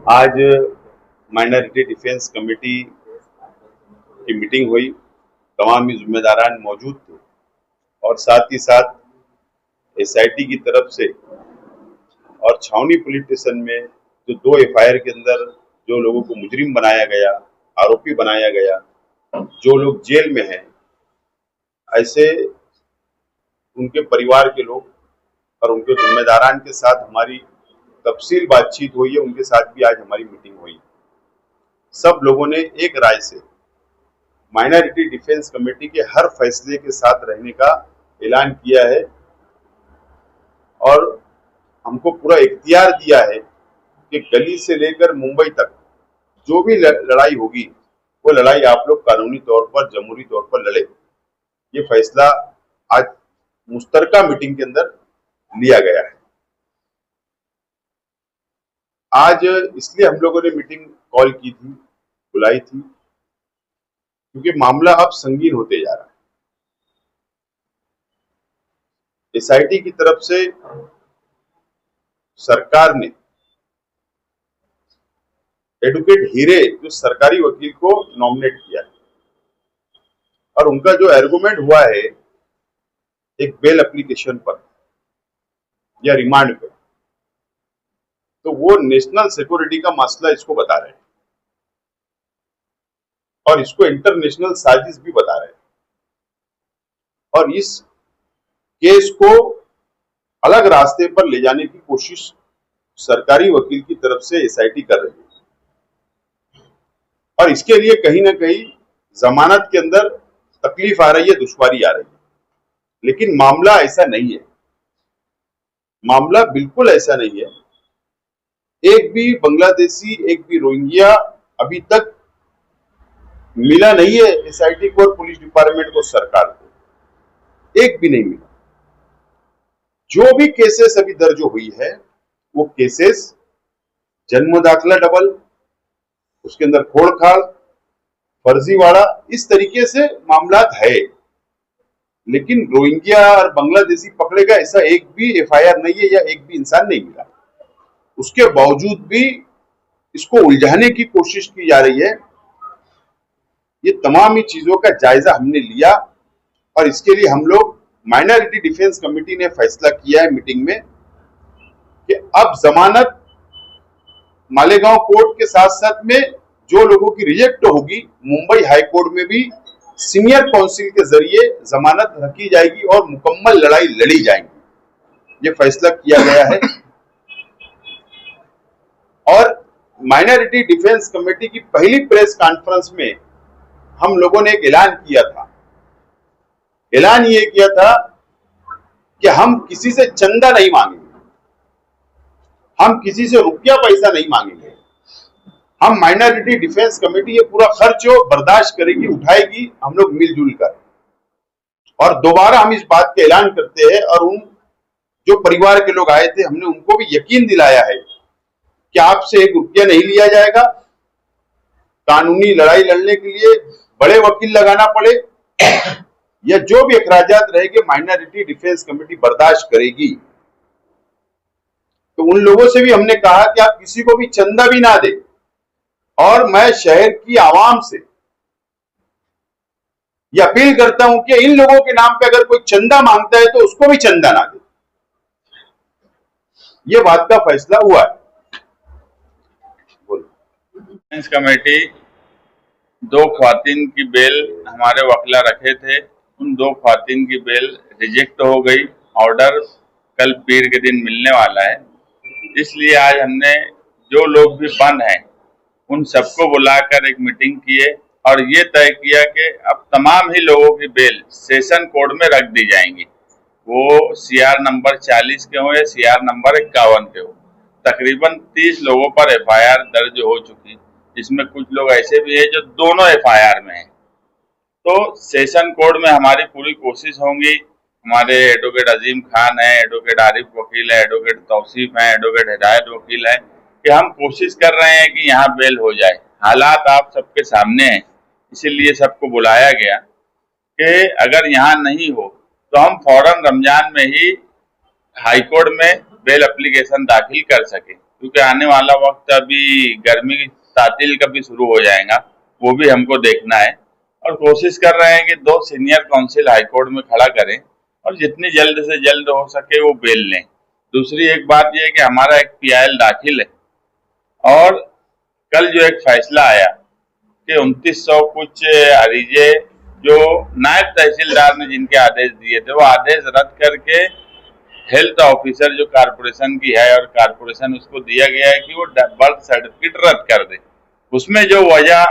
आज minority defence committee की meeting हुई। तमाम ही जिम्मेदारान मौजूद थे और साथ ही साथ एसआईटी की तरफ से और छावनी पुलिस स्टेशन में जो 2 एफआईआर के अंदर जो लोगों को मुजरिम बनाया गया, आरोपी बनाया गया, जो लोग जेल में हैं, ऐसे उनके परिवार के लोग और उनके जिम्मेदारान के साथ हमारी तफसील बातचीत हुई है। उनके साथ भी आज हमारी मीटिंग हुई। सब लोगों ने एक राय से माइनॉरिटी डिफेंस कमेटी के हर फैसले के साथ रहने का ऐलान किया है और हमको पूरा इख्तियार दिया है कि गली से लेकर मुंबई तक जो भी लड़ाई होगी वो लड़ाई आप लोग कानूनी तौर पर, जमहूरी तौर पर लड़े। ये फैसला आज मुश्तरका मीटिंग के अंदर लिया गया है। आज इसलिए हम लोगों ने मीटिंग कॉल की थी, बुलाई थी, क्योंकि मामला अब संगीन होते जा रहा है। एसआईटी की तरफ से सरकार ने एडवोकेट हीरे जो सरकारी वकील को नॉमिनेट किया है और उनका जो आर्गुमेंट हुआ है एक बेल एप्लीकेशन पर या रिमांड पे, तो वो नेशनल सिक्योरिटी का मसला इसको बता रहे हैं और इसको इंटरनेशनल साजिश भी बता रहे हैं और इस केस को अलग रास्ते पर ले जाने की कोशिश सरकारी वकील की तरफ से एसआईटी कर रही है और इसके लिए कहीं ना कहीं जमानत के अंदर तकलीफ आ रही है, दुश्वारी आ रही है। लेकिन मामला ऐसा नहीं है, मामला बिल्कुल ऐसा नहीं है। एक भी बांग्लादेशी, एक भी रोहिंग्या अभी तक मिला नहीं है एसआईटी को और पुलिस डिपार्टमेंट को, सरकार को एक भी नहीं मिला। जो भी केसेस अभी दर्ज हुई है वो केसेस जन्म दाखिला डबल, उसके अंदर खोड़खाड़, फर्जीवाड़ा, इस तरीके से मामला है। लेकिन रोहिंग्या और बांग्लादेशी पकड़ेगा ऐसा एक भी एफआईआर नहीं है या एक भी इंसान नहीं मिला। उसके बावजूद भी इसको उलझाने की कोशिश की जा रही है। ये तमाम ही चीजों का जायजा हमने लिया और इसके लिए हम लोग माइनॉरिटी डिफेंस कमेटी ने फैसला किया है मीटिंग में कि अब जमानत मालेगांव कोर्ट के साथ साथ में जो लोगों की रिजेक्ट होगी, मुंबई हाई कोर्ट में भी सीनियर काउंसिल के जरिए जमानत रखी जाएगी और मुकम्मल लड़ाई लड़ी जाएगी। ये फैसला किया गया है और माइनॉरिटी डिफेंस कमेटी की पहली प्रेस कॉन्फ्रेंस में हम लोगों ने एक ऐलान किया था। ऐलान ये किया था कि हम किसी से चंदा नहीं मांगेंगे, हम किसी से रुपया पैसा नहीं मांगेंगे। हम माइनॉरिटी डिफेंस कमेटी ये पूरा खर्च बर्दाश्त करेगी, उठाएगी, हम लोग मिलजुल कर। और दोबारा हम इस बात का ऐलान करते हैं और उन जो परिवार के लोग आए थे हमने उनको भी यकीन दिलाया है कि आपसे एक रुपया नहीं लिया जाएगा। कानूनी लड़ाई लड़ने के लिए बड़े वकील लगाना पड़े या जो भी अखराजात रहेंगे माइनॉरिटी डिफेंस कमेटी बर्दाश्त करेगी। तो उन लोगों से भी हमने कहा कि आप किसी को भी चंदा भी ना दे और मैं शहर की आवाम से ये अपील करता हूं कि इन लोगों के नाम पे अगर कोई चंदा मांगता है तो उसको भी चंदा ना दे। ये बात का फैसला हुआ है। डिफेंस कमेटी 2 ख्वातीन की बेल हमारे वकीला रखे थे, उन 2 ख्वातीन की बेल रिजेक्ट हो गई। ऑर्डर कल पीर के दिन मिलने वाला है, इसलिए आज हमने जो लोग भी बंद हैं उन सबको बुलाकर एक मीटिंग किए और ये तय किया कि अब तमाम ही लोगों की बेल सेशन कोर्ट में रख दी जाएंगी, वो सीआर नंबर 40 के हो या सीआर नंबर 51 के हो। तकरीबन 30 लोगों पर एफआईआर दर्ज हो चुकी, जिसमें कुछ लोग ऐसे भी हैं जो दोनों एफआईआर में हैं। तो सेशन कोर्ट में हमारी पूरी कोशिश होंगी। हमारे एडवोकेट अजीम खान है, एडवोकेट आरिफ वकील है, एडवोकेट तौसीफ है, एडवोकेट हिदायत वकील है कि हम कोशिश कर रहे हैं कि यहाँ बेल हो जाए। हालात आप सबके सामने हैं, इसीलिए सबको बुलाया गया कि अगर यहाँ नहीं हो तो हम फौरन रमजान में ही हाईकोर्ट में बेल एप्लीकेशन दाखिल कर सके। क्योंकि आने वाला वक्त अभी गर्मी की तातील का भी शुरू हो जाएगा, वो भी हमको देखना है। और कोशिश कर रहे हैं कि 2 सीनियर काउंसिल हाईकोर्ट में खड़ा करें और जितनी जल्द से जल्द हो सके वो बेल लें। दूसरी एक बात यह है कि हमारा एक PIL दाखिल है और कल जो एक फैसला आया कि 2900 कुछ अरीजे जो नायब तहसीलदार ने जिनके आदेश दिए थे, वो आदेश रद्द करके हेल्थ ऑफिसर जो कारपोरेशन की है और कारपोरेशन उसको दिया गया है कि वो बर्थ सर्टिफिकेट रद्द कर दे। उसमें जो वजह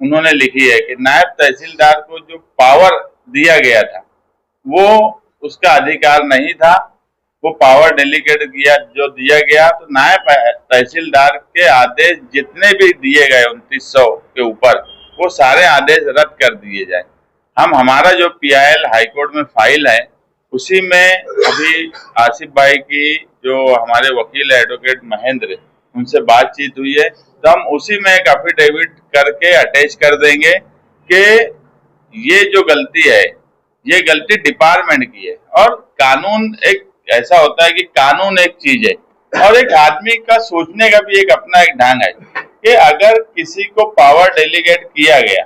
उन्होंने लिखी है कि नायब तहसीलदार को जो पावर दिया गया था वो उसका अधिकार नहीं था, वो पावर डेलीगेट किया जो दिया गया, तो नायब तहसीलदार के आदेश जितने भी दिए गए 2900 के ऊपर वो सारे आदेश रद्द कर दिए जाए। हमारा जो PIL हाईकोर्ट में फाइल है उसी में अभी आसिफ भाई की जो हमारे वकील एडवोकेट महेंद्र, उनसे बातचीत हुई है, तो हम उसी में एक एफिडेविट करके अटैच कर देंगे कि ये जो गलती है ये गलती डिपार्टमेंट की है। और कानून एक ऐसा होता है कि कानून एक चीज है और एक आदमी का सोचने का भी एक अपना एक ढंग है कि अगर किसी को पावर डेलीगेट किया गया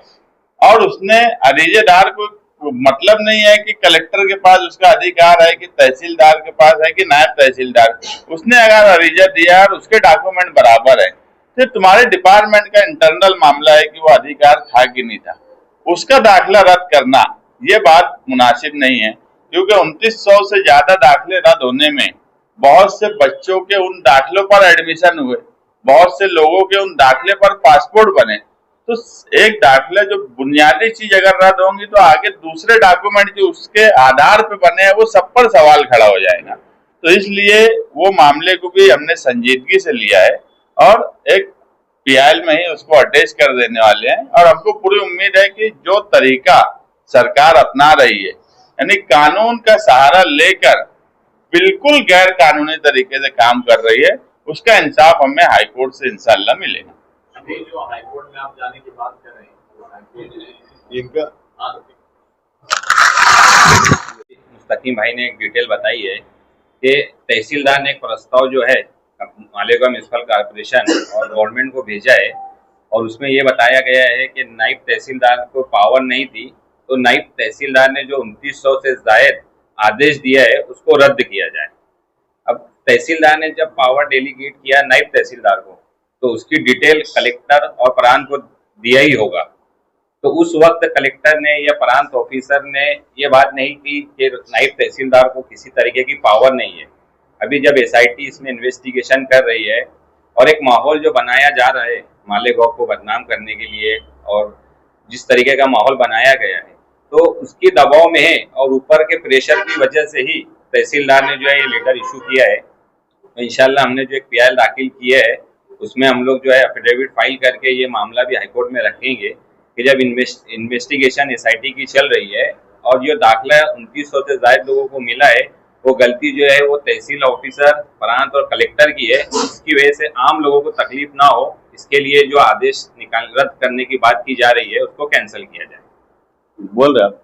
और उसने अरीजेदार को, मतलब नहीं है कि कलेक्टर के पास उसका अधिकार है कि तहसीलदार के पास है कि नायब तहसीलदार, उसने अगर अरीजा दिया और उसके डॉक्यूमेंट बराबर है तो तुम्हारे डिपार्टमेंट का इंटरनल मामला है कि वो अधिकार था कि नहीं था, उसका दाखिला रद्द करना ये बात मुनासिब नहीं है। क्योंकि 2900 से ज्यादा दाखिले रद्द होने में बहुत से बच्चों के उन दाखिलों पर एडमिशन हुए, बहुत से लोगों के उन दाखिले पर पासपोर्ट बने, तो एक दाखिला जो बुनियादी चीज अगर रद्द होंगी तो आगे दूसरे डॉक्यूमेंट जो उसके आधार पे बने हैं वो सब पर सवाल खड़ा हो जाएगा। तो इसलिए वो मामले को भी हमने संजीदगी से लिया है और एक PIL में ही उसको अटैच कर देने वाले हैं। और हमको पूरी उम्मीद है कि जो तरीका सरकार अपना रही है, यानी कानून का सहारा लेकर बिल्कुल गैर कानूनी तरीके से काम कर रही है, उसका इंसाफ हमें हाईकोर्ट से इंशाल्लाह मिलेगा। अभी जो हाईकोर्ट में आप जाने की बात कर रहे हैं, तो हाईकोर्ट ने इनका मुस्तकीम भाई ने एक डिटेल बताई है कि तहसीलदार ने एक प्रस्ताव जो है मालेगांव म्यूनिसिपल कॉर्पोरेशन और गवर्नमेंट को भेजा है और उसमें ये बताया गया है कि नायब तहसीलदार को पावर नहीं थी, तो नायब तहसीलदार ने जो 2900 से जायद आदेश दिया है उसको रद्द किया जाए। अब तहसीलदार ने जब पावर डेलीगेट किया नायब तहसीलदार को तो उसकी डिटेल कलेक्टर और प्रांत को दिया ही होगा, तो उस वक्त कलेक्टर ने या प्रांत ऑफिसर ने ये बात नहीं की कि नायब तहसीलदार को किसी तरीके की पावर नहीं है। अभी जब SIT इसमें इन्वेस्टिगेशन कर रही है और एक माहौल जो बनाया जा रहा है मालेगांव को बदनाम करने के लिए और जिस तरीके का माहौल बनाया गया है, तो उसकी दबाव में है और ऊपर के प्रेशर की वजह से ही तहसीलदार ने जो है ये लेटर इशू किया है। तो इंशाल्लाह हमने जो एक PIL दाखिल किया है उसमें हम लोग जो है एफिडेविट फाइल करके ये मामला भी हाईकोर्ट में रखेंगे कि जब इन्वेस्टिगेशन SIT की चल रही है और जो दाखिला 2900 से ज्यादा लोगों को मिला है वो गलती जो है वो तहसील ऑफिसर, प्रांत और कलेक्टर की है, इसकी वजह से आम लोगों को तकलीफ ना हो, इसके लिए जो आदेश रद्द करने की बात की जा रही है उसको कैंसिल किया जाए। बोल रहे आप